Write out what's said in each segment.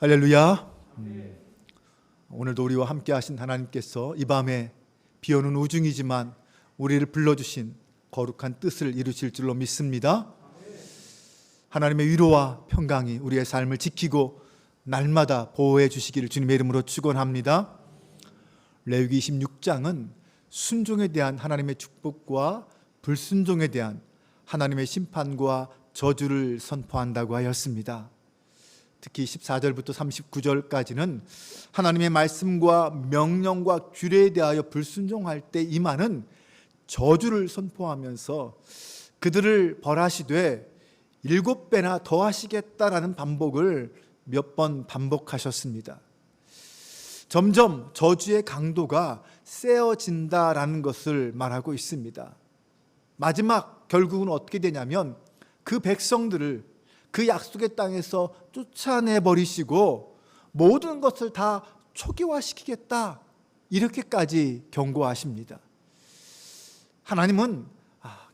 할렐루야. 오늘도 우리와 함께 하신 하나님께서 이 밤에 비오는 우중이지만 우리를 불러주신 거룩한 뜻을 이루실 줄로 믿습니다. 하나님의 위로와 평강이 우리의 삶을 지키고 날마다 보호해 주시기를 주님의 이름으로 축원합니다. 레위기 26장은 순종에 대한 하나님의 축복과 불순종에 대한 하나님의 심판과 저주를 선포한다고 하였습니다. 특히 14절부터 39절까지는 하나님의 말씀과 명령과 규례에 대하여 불순종할 때 임하는 저주를 선포하면서 그들을 벌하시되 7배나 더하시겠다라는 반복을 몇 번 반복하셨습니다. 점점 저주의 강도가 세어진다라는 것을 말하고 있습니다. 마지막 결국은 어떻게 되냐면 그 백성들을 그 약속의 땅에서 쫓아내버리시고 모든 것을 다 초기화시키겠다, 이렇게까지 경고하십니다. 하나님은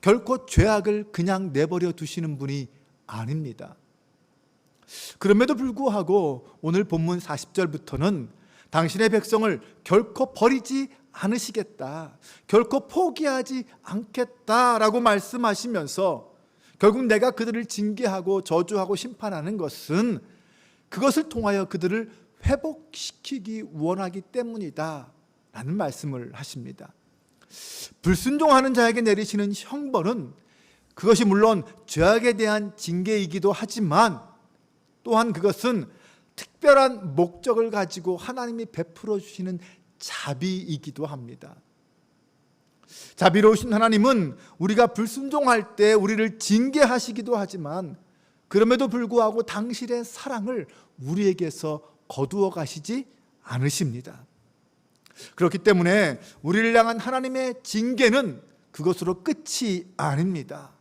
결코 죄악을 그냥 내버려 두시는 분이 아닙니다. 그럼에도 불구하고 오늘 본문 40절부터는 당신의 백성을 결코 버리지 않으시겠다, 결코 포기하지 않겠다라고 말씀하시면서 결국 내가 그들을 징계하고 저주하고 심판하는 것은 그것을 통하여 그들을 회복시키기 원하기 때문이다 라는 말씀을 하십니다. 불순종하는 자에게 내리시는 형벌은 그것이 물론 죄악에 대한 징계이기도 하지만 또한 그것은 특별한 목적을 가지고 하나님이 베풀어 주시는 자비이기도 합니다. 자비로우신 하나님은 우리가 불순종할 때 우리를 징계하시기도 하지만 그럼에도 불구하고 당신의 사랑을 우리에게서 거두어 가시지 않으십니다. 그렇기 때문에 우리를 향한 하나님의 징계는 그것으로 끝이 아닙니다.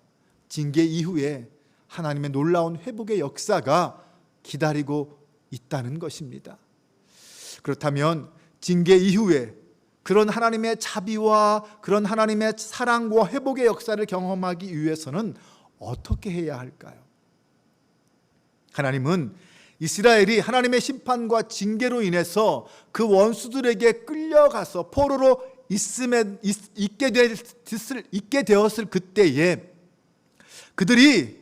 징계 이후에 하나님의 놀라운 회복의 역사가 기다리고 있다는 것입니다. 그렇다면 징계 이후에 그런 하나님의 자비와 그런 하나님의 사랑과 회복의 역사를 경험하기 위해서는 어떻게 해야 할까요? 하나님은 이스라엘이 하나님의 심판과 징계로 인해서 그 원수들에게 끌려가서 포로로 있게 되었을 그때에 그들이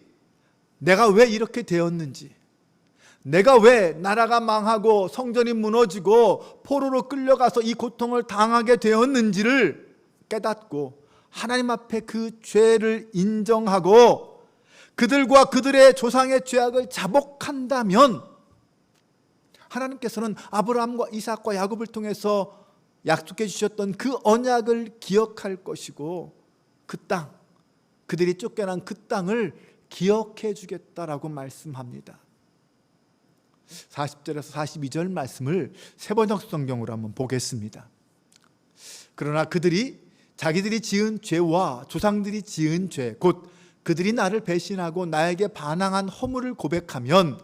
내가 왜 이렇게 되었는지, 내가 왜 나라가 망하고 성전이 무너지고 포로로 끌려가서 이 고통을 당하게 되었는지를 깨닫고 하나님 앞에 그 죄를 인정하고 그들과 그들의 조상의 죄악을 자복한다면 하나님께서는 아브라함과 이삭과 야곱을 통해서 약속해 주셨던 그 언약을 기억할 것이고 그 땅, 그들이 쫓겨난 그 땅을 기억해 주겠다라고 말씀합니다. 40절에서 42절 말씀을 세번역 성경으로 한번 보겠습니다. 그러나 그들이 자기들이 지은 죄와 조상들이 지은 죄, 곧 그들이 나를 배신하고 나에게 반항한 허물을 고백하면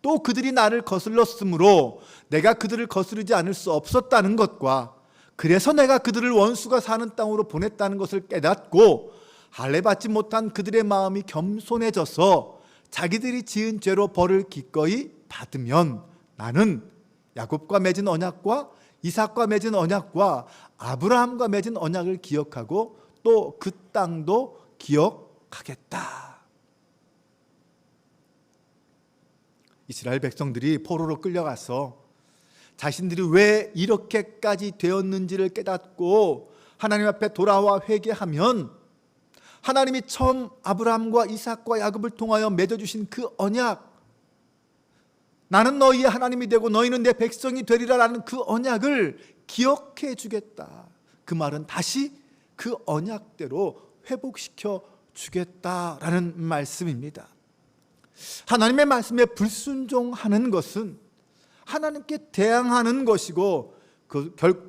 또 그들이 나를 거슬렀으므로 내가 그들을 거스르지 않을 수 없었다는 것과 그래서 내가 그들을 원수가 사는 땅으로 보냈다는 것을 깨닫고 할례받지 못한 그들의 마음이 겸손해져서 자기들이 지은 죄로 벌을 기꺼이 받으면 나는 야곱과 맺은 언약과 이삭과 맺은 언약과 아브라함과 맺은 언약을 기억하고 또 그 땅도 기억하겠다. 이스라엘 백성들이 포로로 끌려가서 자신들이 왜 이렇게까지 되었는지를 깨닫고 하나님 앞에 돌아와 회개하면 하나님이 처음 아브라함과 이삭과 야곱을 통하여 맺어주신 그 언약, 나는 너희의 하나님이 되고 너희는 내 백성이 되리라라는 그 언약을 기억해 주겠다. 그 말은 다시 그 언약대로 회복시켜 주겠다라는 말씀입니다. 하나님의 말씀에 불순종하는 것은 하나님께 대항하는 것이고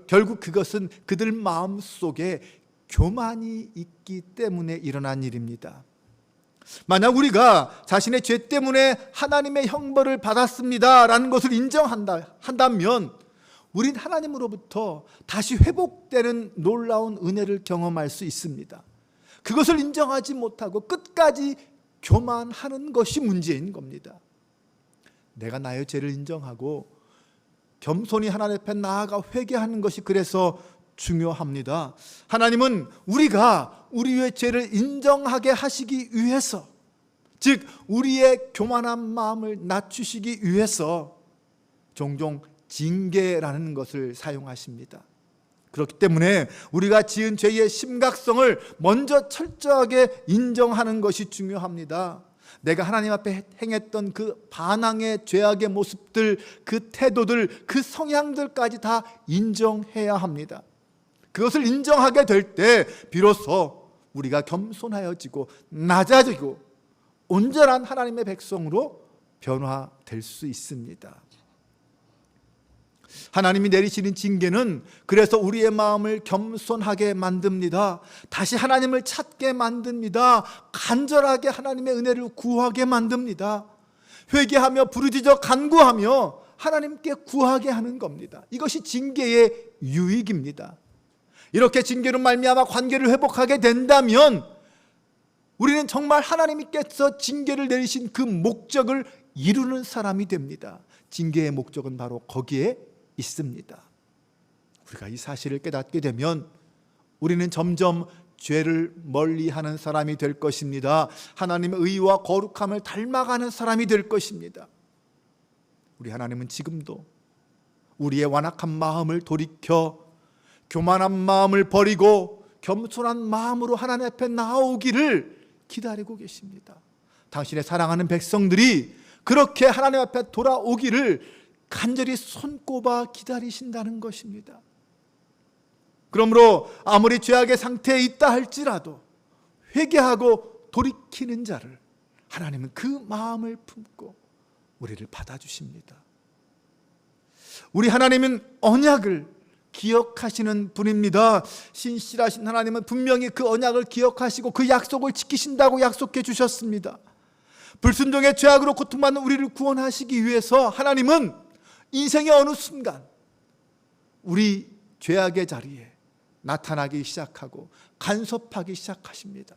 결국 그것은 그들 마음속에 교만이 있기 때문에 일어난 일입니다. 만약 우리가 자신의 죄 때문에 하나님의 형벌을 받았습니다라는 것을 인정한다면 우린 하나님으로부터 다시 회복되는 놀라운 은혜를 경험할 수 있습니다. 그것을 인정하지 못하고 끝까지 교만하는 것이 문제인 겁니다. 내가 나의 죄를 인정하고 겸손히 하나님 앞에 나아가 회개하는 것이 그래서 중요합니다. 하나님은 우리가 우리의 죄를 인정하게 하시기 위해서, 즉 우리의 교만한 마음을 낮추시기 위해서 종종 징계라는 것을 사용하십니다. 그렇기 때문에 우리가 지은 죄의 심각성을 먼저 철저하게 인정하는 것이 중요합니다. 내가 하나님 앞에 행했던 그 반항의 죄악의 모습들, 그 태도들, 그 성향들까지 다 인정해야 합니다. 그것을 인정하게 될 때 비로소 우리가 겸손하여지고 낮아지고 온전한 하나님의 백성으로 변화될 수 있습니다. 하나님이 내리시는 징계는 그래서 우리의 마음을 겸손하게 만듭니다. 다시 하나님을 찾게 만듭니다. 간절하게 하나님의 은혜를 구하게 만듭니다. 회개하며 부르짖어 간구하며 하나님께 구하게 하는 겁니다. 이것이 징계의 유익입니다. 이렇게 징계로 말미암아 관계를 회복하게 된다면 우리는 정말 하나님께서 징계를 내리신 그 목적을 이루는 사람이 됩니다. 징계의 목적은 바로 거기에 있습니다. 우리가 이 사실을 깨닫게 되면 우리는 점점 죄를 멀리하는 사람이 될 것입니다. 하나님의 의와 거룩함을 닮아가는 사람이 될 것입니다. 우리 하나님은 지금도 우리의 완악한 마음을 돌이켜 교만한 마음을 버리고 겸손한 마음으로 하나님 앞에 나오기를 기다리고 계십니다. 당신의 사랑하는 백성들이 그렇게 하나님 앞에 돌아오기를 간절히 손꼽아 기다리신다는 것입니다. 그러므로 아무리 죄악의 상태에 있다 할지라도 회개하고 돌이키는 자를 하나님은 그 마음을 품고 우리를 받아주십니다. 우리 하나님은 언약을 기억하시는 분입니다. 신실하신 하나님은 분명히 그 언약을 기억하시고 그 약속을 지키신다고 약속해 주셨습니다. 불순종의 죄악으로 고통받는 우리를 구원하시기 위해서 하나님은 인생의 어느 순간 우리 죄악의 자리에 나타나기 시작하고 간섭하기 시작하십니다.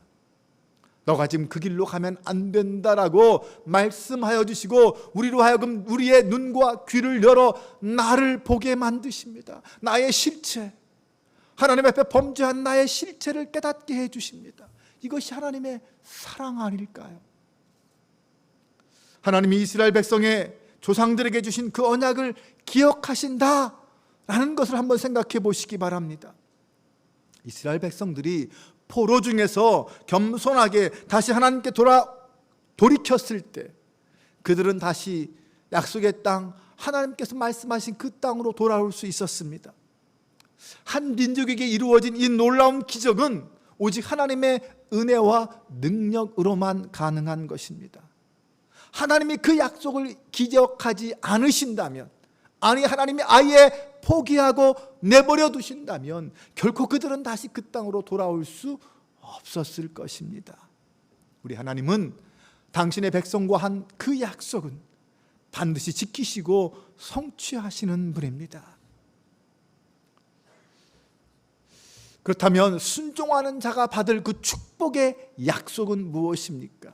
너가 지금 그 길로 가면 안 된다라고 말씀하여 주시고 우리로 하여금 우리의 눈과 귀를 열어 나를 보게 만드십니다. 나의 실체, 하나님 앞에 범죄한 나의 실체를 깨닫게 해주십니다. 이것이 하나님의 사랑 아닐까요? 하나님이 이스라엘 백성의 조상들에게 주신 그 언약을 기억하신다라는 것을 한번 생각해 보시기 바랍니다. 이스라엘 백성들이 포로 중에서 겸손하게 다시 하나님께 돌이켰을 때 그들은 다시 약속의 땅, 하나님께서 말씀하신 그 땅으로 돌아올 수 있었습니다. 한 민족에게 이루어진 이 놀라운 기적은 오직 하나님의 은혜와 능력으로만 가능한 것입니다. 하나님이 그 약속을 기억하지 않으신다면, 아니 하나님이 아예 포기하고 내버려 두신다면 결코 그들은 다시 그 땅으로 돌아올 수 없었을 것입니다. 우리 하나님은 당신의 백성과 한 그 약속은 반드시 지키시고 성취하시는 분입니다. 그렇다면 순종하는 자가 받을 그 축복의 약속은 무엇입니까?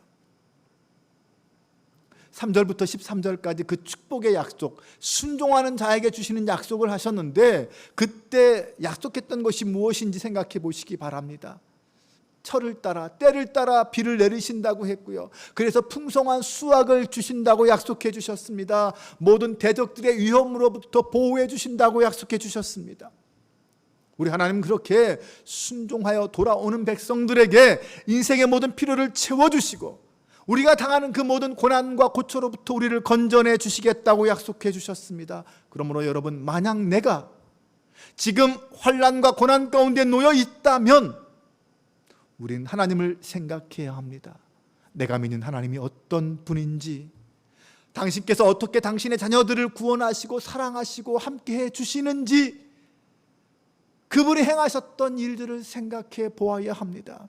3절부터 13절까지 그 축복의 약속, 순종하는 자에게 주시는 약속을 하셨는데 그때 약속했던 것이 무엇인지 생각해 보시기 바랍니다. 철을 따라 때를 따라 비를 내리신다고 했고요. 그래서 풍성한 수확을 주신다고 약속해 주셨습니다. 모든 대적들의 위험으로부터 보호해 주신다고 약속해 주셨습니다. 우리 하나님은 그렇게 순종하여 돌아오는 백성들에게 인생의 모든 필요를 채워주시고 우리가 당하는 그 모든 고난과 고초로부터 우리를 건져내 주시겠다고 약속해 주셨습니다. 그러므로 여러분, 만약 내가 지금 환난과 고난 가운데 놓여 있다면 우리는 하나님을 생각해야 합니다. 내가 믿는 하나님이 어떤 분인지, 당신께서 어떻게 당신의 자녀들을 구원하시고 사랑하시고 함께해 주시는지, 그분이 행하셨던 일들을 생각해 보아야 합니다.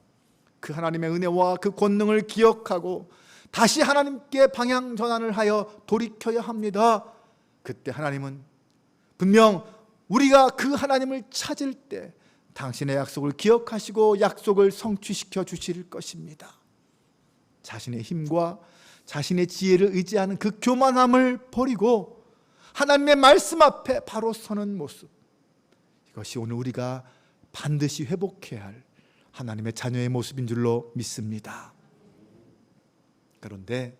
그 하나님의 은혜와 그 권능을 기억하고 다시 하나님께 방향 전환을 하여 돌이켜야 합니다. 그때 하나님은 분명 우리가 그 하나님을 찾을 때 당신의 약속을 기억하시고 약속을 성취시켜 주실 것입니다. 자신의 힘과 자신의 지혜를 의지하는 그 교만함을 버리고 하나님의 말씀 앞에 바로 서는 모습, 이것이 오늘 우리가 반드시 회복해야 할 하나님의 자녀의 모습인 줄로 믿습니다. 그런데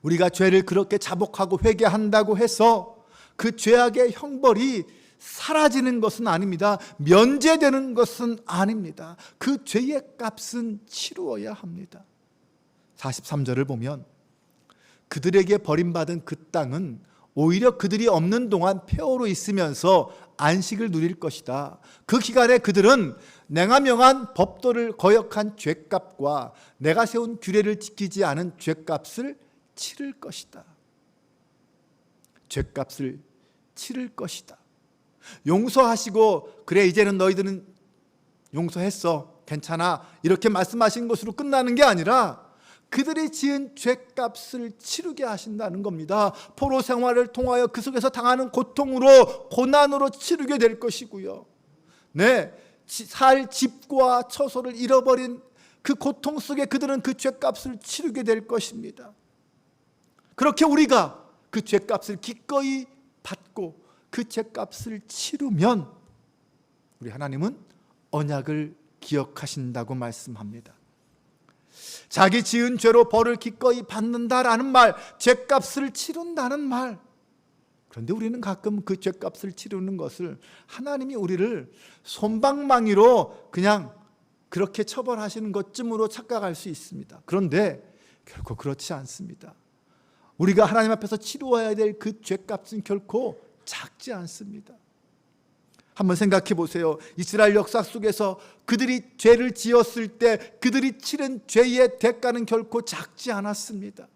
우리가 죄를 그렇게 자복하고 회개한다고 해서 그 죄악의 형벌이 사라지는 것은 아닙니다. 면제되는 것은 아닙니다. 그 죄의 값은 치루어야 합니다. 43절을 보면 그들에게 버림받은 그 땅은 오히려 그들이 없는 동안 폐허로 있으면서 안식을 누릴 것이다. 그 기간에 그들은 내가 명한 법도를 거역한 죄값과 내가 세운 규례를 지키지 않은 죄값을 치를 것이다. 죄값을 치를 것이다. 용서하시고 그래 이제는 너희들은 용서했어 괜찮아 이렇게 말씀하신 것으로 끝나는 게 아니라 그들이 지은 죄값을 치르게 하신다는 겁니다. 포로 생활을 통하여 그 속에서 당하는 고통으로 고난으로 치르게 될 것이고요. 네, 살 집과 처소를 잃어버린 그 고통 속에 그들은 그 죄값을 치르게 될 것입니다. 그렇게 우리가 그 죄값을 기꺼이 받고 그 죄값을 치르면 우리 하나님은 언약을 기억하신다고 말씀합니다. 자기 지은 죄로 벌을 기꺼이 받는다라는 말, 죄값을 치른다는 말. 그런데 우리는 가끔 그 죄값을 치르는 것을 하나님이 우리를 솜방망이로 그냥 그렇게 처벌하시는 것쯤으로 착각할 수 있습니다. 그런데 결코 그렇지 않습니다. 우리가 하나님 앞에서 치루어야 될 그 죄값은 결코 작지 않습니다. 한번 생각해 보세요. 이스라엘 역사 속에서 그들이 죄를 지었을 때 그들이 치른 죄의 대가는 결코 작지 않았습니다.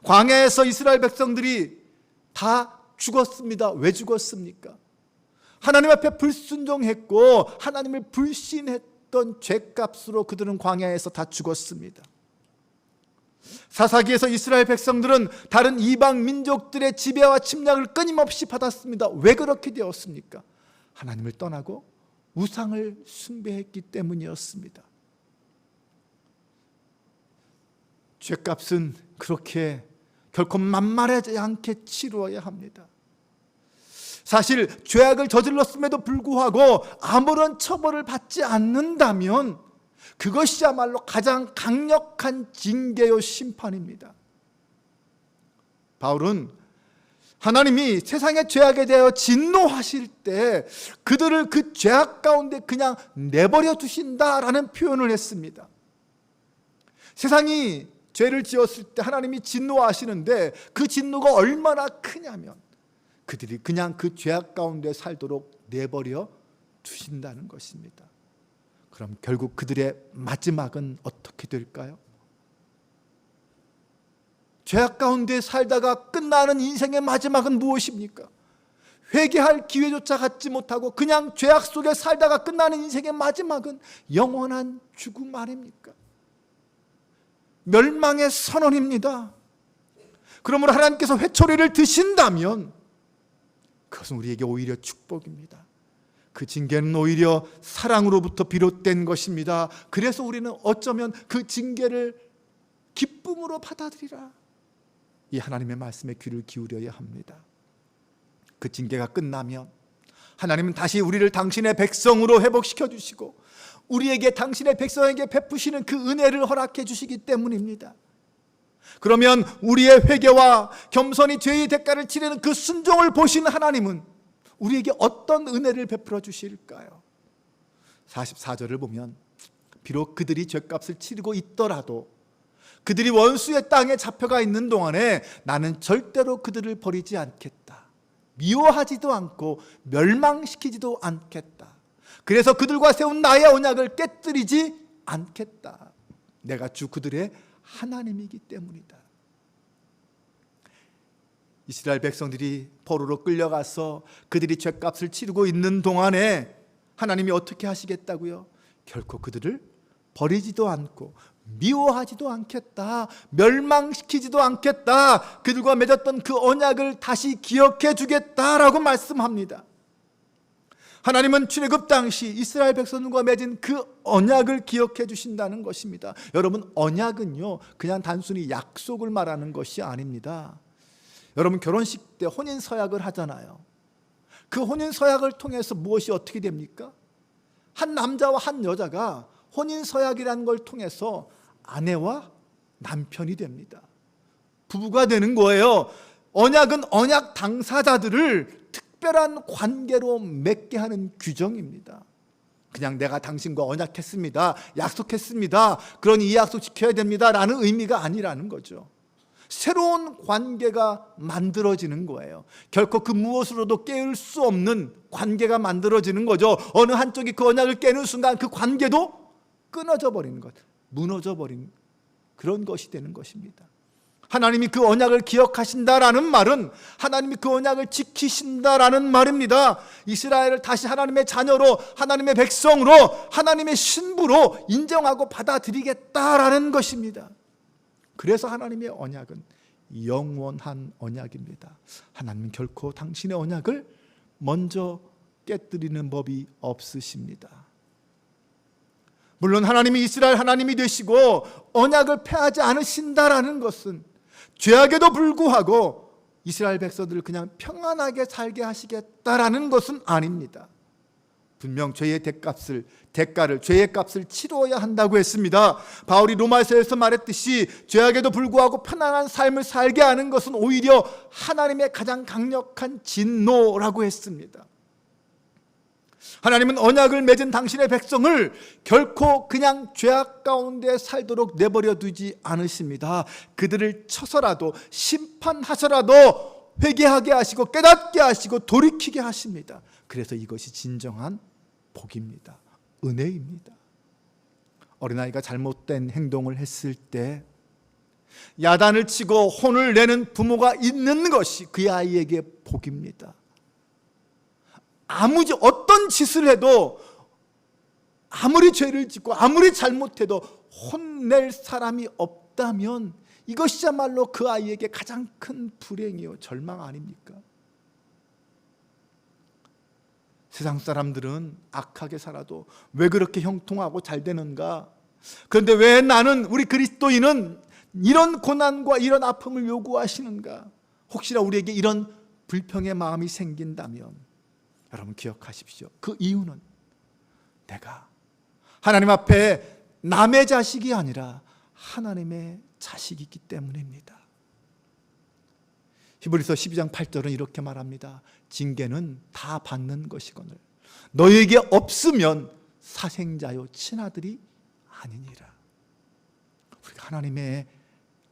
광야에서 이스라엘 백성들이 다 죽었습니다. 왜 죽었습니까? 하나님 앞에 불순종했고 하나님을 불신했던 죄값으로 그들은 광야에서 다 죽었습니다. 사사기에서 이스라엘 백성들은 다른 이방 민족들의 지배와 침략을 끊임없이 받았습니다. 왜 그렇게 되었습니까? 하나님을 떠나고 우상을 숭배했기 때문이었습니다. 죄값은 그렇게 결코 만만하지 않게 치루어야 합니다. 사실 죄악을 저질렀음에도 불구하고 아무런 처벌을 받지 않는다면 그것이야말로 가장 강력한 징계요 심판입니다. 바울은 하나님이 세상의 죄악에 대하여 진노하실 때 그들을 그 죄악 가운데 그냥 내버려 두신다라는 표현을 했습니다. 세상이 죄를 지었을 때 하나님이 진노하시는데 그 진노가 얼마나 크냐면 그들이 그냥 그 죄악 가운데 살도록 내버려 두신다는 것입니다. 그럼 결국 그들의 마지막은 어떻게 될까요? 죄악 가운데 살다가 끝나는 인생의 마지막은 무엇입니까? 회개할 기회조차 갖지 못하고 그냥 죄악 속에 살다가 끝나는 인생의 마지막은 영원한 죽음 아닙니까? 멸망의 선언입니다. 그러므로 하나님께서 회초리를 드신다면 그것은 우리에게 오히려 축복입니다. 그 징계는 오히려 사랑으로부터 비롯된 것입니다. 그래서 우리는 어쩌면 그 징계를 기쁨으로 받아들이라. 이 하나님의 말씀에 귀를 기울여야 합니다. 그 징계가 끝나면 하나님은 다시 우리를 당신의 백성으로 회복시켜 주시고 우리에게 당신의 백성에게 베푸시는 그 은혜를 허락해 주시기 때문입니다. 그러면 우리의 회개와 겸손히 죄의 대가를 치르는 그 순종을 보시는 하나님은 우리에게 어떤 은혜를 베풀어 주실까요? 44절을 보면 비록 그들이 죄값을 치르고 있더라도 그들이 원수의 땅에 잡혀가 있는 동안에 나는 절대로 그들을 버리지 않겠다. 미워하지도 않고 멸망시키지도 않겠다. 그래서 그들과 세운 나의 언약을 깨뜨리지 않겠다. 내가 주 그들의 하나님이기 때문이다. 이스라엘 백성들이 포로로 끌려가서 그들이 죄값을 치르고 있는 동안에 하나님이 어떻게 하시겠다고요? 결코 그들을 버리지도 않고 미워하지도 않겠다. 멸망시키지도 않겠다. 그들과 맺었던 그 언약을 다시 기억해 주겠다라고 말씀합니다. 하나님은 출애굽 당시 이스라엘 백성들과 맺은 그 언약을 기억해 주신다는 것입니다. 여러분, 언약은요 그냥 단순히 약속을 말하는 것이 아닙니다. 여러분, 결혼식 때 혼인 서약을 하잖아요. 그 혼인 서약을 통해서 무엇이 어떻게 됩니까? 한 남자와 한 여자가 혼인 서약이라는 걸 통해서 아내와 남편이 됩니다. 부부가 되는 거예요. 언약은 언약 당사자들을 특별한 관계로 맺게 하는 규정입니다. 그냥 내가 당신과 언약했습니다, 약속했습니다, 그러니 이 약속 지켜야 됩니다 라는 의미가 아니라는 거죠. 새로운 관계가 만들어지는 거예요. 결코 그 무엇으로도 깨울 수 없는 관계가 만들어지는 거죠. 어느 한쪽이 그 언약을 깨는 순간 그 관계도 끊어져 버리는 것, 무너져 버린 그런 것이 되는 것입니다. 하나님이 그 언약을 기억하신다라는 말은 하나님이 그 언약을 지키신다라는 말입니다. 이스라엘을 다시 하나님의 자녀로, 하나님의 백성으로, 하나님의 신부로 인정하고 받아들이겠다라는 것입니다. 그래서 하나님의 언약은 영원한 언약입니다. 하나님은 결코 당신의 언약을 먼저 깨뜨리는 법이 없으십니다. 물론 하나님이 이스라엘 하나님이 되시고 언약을 폐하지 않으신다라는 것은 죄악에도 불구하고 이스라엘 백성들을 그냥 평안하게 살게 하시겠다라는 것은 아닙니다. 분명 죄의 대가를 죄의 값을 치러야 한다고 했습니다. 바울이 로마서에서 말했듯이 죄악에도 불구하고 편안한 삶을 살게 하는 것은 오히려 하나님의 가장 강력한 진노라고 했습니다. 하나님은 언약을 맺은 당신의 백성을 결코 그냥 죄악 가운데 살도록 내버려 두지 않으십니다. 그들을 쳐서라도 심판하셔라도 회개하게 하시고 깨닫게 하시고 돌이키게 하십니다. 그래서 이것이 진정한 복입니다. 은혜입니다. 어린아이가 잘못된 행동을 했을 때 야단을 치고 혼을 내는 부모가 있는 것이 그 아이에게 복입니다. 어떤 짓을 해도, 아무리 죄를 짓고 아무리 잘못해도 혼낼 사람이 없다면 이것이야말로 그 아이에게 가장 큰 불행이요 절망 아닙니까? 세상 사람들은 악하게 살아도 왜 그렇게 형통하고 잘 되는가? 그런데 왜 우리 그리스도인은 이런 고난과 이런 아픔을 요구하시는가? 혹시나 우리에게 이런 불평의 마음이 생긴다면 여러분 기억하십시오. 그 이유는 내가 하나님 앞에 남의 자식이 아니라 하나님의 자식이기 때문입니다. 히브리서 12장 8절은 이렇게 말합니다. 징계는 다 받는 것이거늘 너희에게 없으면 사생자요 친아들이 아니니라. 우리가 하나님의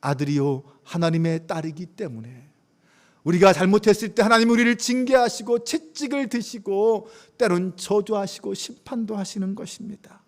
아들이요 하나님의 딸이기 때문에 우리가 잘못했을 때 하나님 우리를 징계하시고 채찍을 드시고 때론 저주하시고 심판도 하시는 것입니다.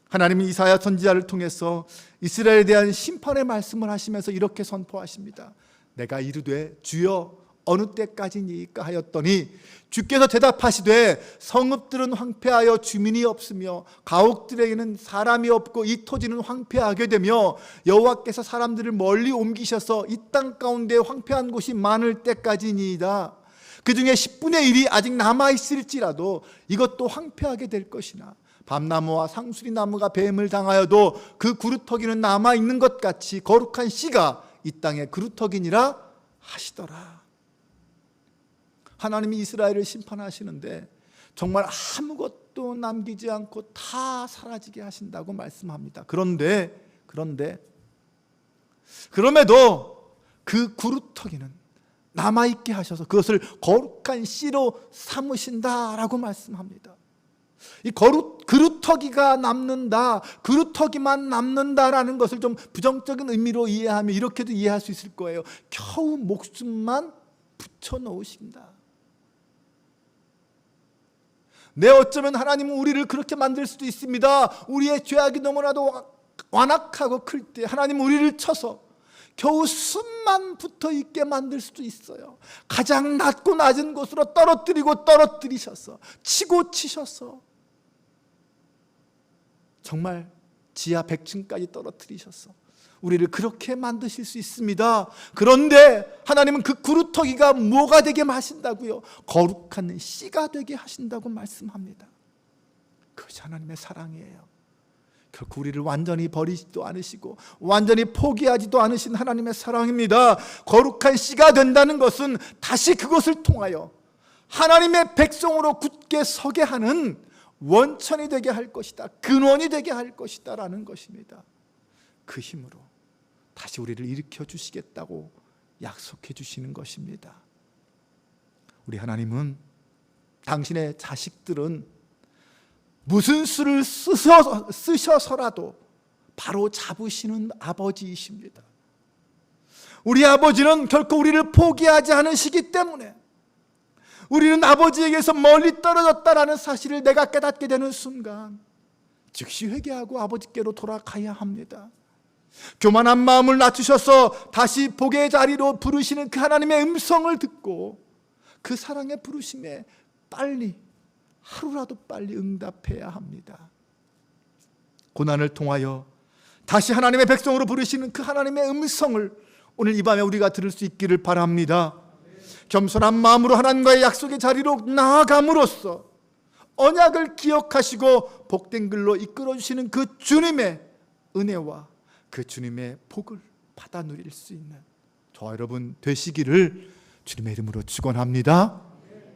하나님이 이사야 선지자를 통해서 이스라엘에 대한 심판의 말씀을 하시면서 이렇게 선포하십니다. 내가 이르되 주여 어느 때까지니까 하였더니 주께서 대답하시되 성읍들은 황폐하여 주민이 없으며 가옥들에게는 사람이 없고 이 토지는 황폐하게 되며 여호와께서 사람들을 멀리 옮기셔서 이 땅 가운데 황폐한 곳이 많을 때까지니이다. 그 중에 10분의 1이 아직 남아있을지라도 이것도 황폐하게 될 것이나 밤나무와 상수리 나무가 뱀을 당하여도 그 그루터기는 남아있는 것 같이 거룩한 씨가 이 땅의 그루터기니라 하시더라. 하나님이 이스라엘을 심판하시는데 정말 아무것도 남기지 않고 다 사라지게 하신다고 말씀합니다. 그럼에도 그 그루터기는 남아있게 하셔서 그것을 거룩한 씨로 삼으신다라고 말씀합니다. 이 그루터기가 남는다, 그루터기만 남는다라는 것을 좀 부정적인 의미로 이해하면 이렇게도 이해할 수 있을 거예요. 겨우 목숨만 붙여놓으신다. 어쩌면 하나님은 우리를 그렇게 만들 수도 있습니다. 우리의 죄악이 너무나도 완악하고 클 때 하나님은 우리를 쳐서 겨우 숨만 붙어있게 만들 수도 있어요. 가장 낮고 낮은 곳으로 떨어뜨리셔서 치고 치셔서 정말 지하 100층까지 떨어뜨리셔서 우리를 그렇게 만드실 수 있습니다. 그런데 하나님은 그 구루터기가 뭐가 되게 하신다고요? 거룩한 씨가 되게 하신다고 말씀합니다. 그것이 하나님의 사랑이에요. 결코 우리를 완전히 버리지도 않으시고 완전히 포기하지도 않으신 하나님의 사랑입니다. 거룩한 씨가 된다는 것은 다시 그것을 통하여 하나님의 백성으로 굳게 서게 하는 원천이 되게 할 것이다, 근원이 되게 할 것이다 라는 것입니다. 그 힘으로 다시 우리를 일으켜 주시겠다고 약속해 주시는 것입니다. 우리 하나님은 당신의 자식들은 무슨 수를 쓰셔서라도 바로 잡으시는 아버지이십니다. 우리 아버지는 결코 우리를 포기하지 않으시기 때문에 우리는 아버지에게서 멀리 떨어졌다라는 사실을 내가 깨닫게 되는 순간 즉시 회개하고 아버지께로 돌아가야 합니다. 교만한 마음을 낮추셔서 다시 복의 자리로 부르시는 그 하나님의 음성을 듣고 그 사랑의 부르심에 빨리, 하루라도 빨리 응답해야 합니다. 고난을 통하여 다시 하나님의 백성으로 부르시는 그 하나님의 음성을 오늘 이 밤에 우리가 들을 수 있기를 바랍니다. 겸손한 마음으로 하나님과의 약속의 자리로 나아감으로써 언약을 기억하시고 복된 길로 이끌어 주시는 그 주님의 은혜와 그 주님의 복을 받아 누릴 수 있는 저와 여러분 되시기를 주님의 이름으로 축원합니다.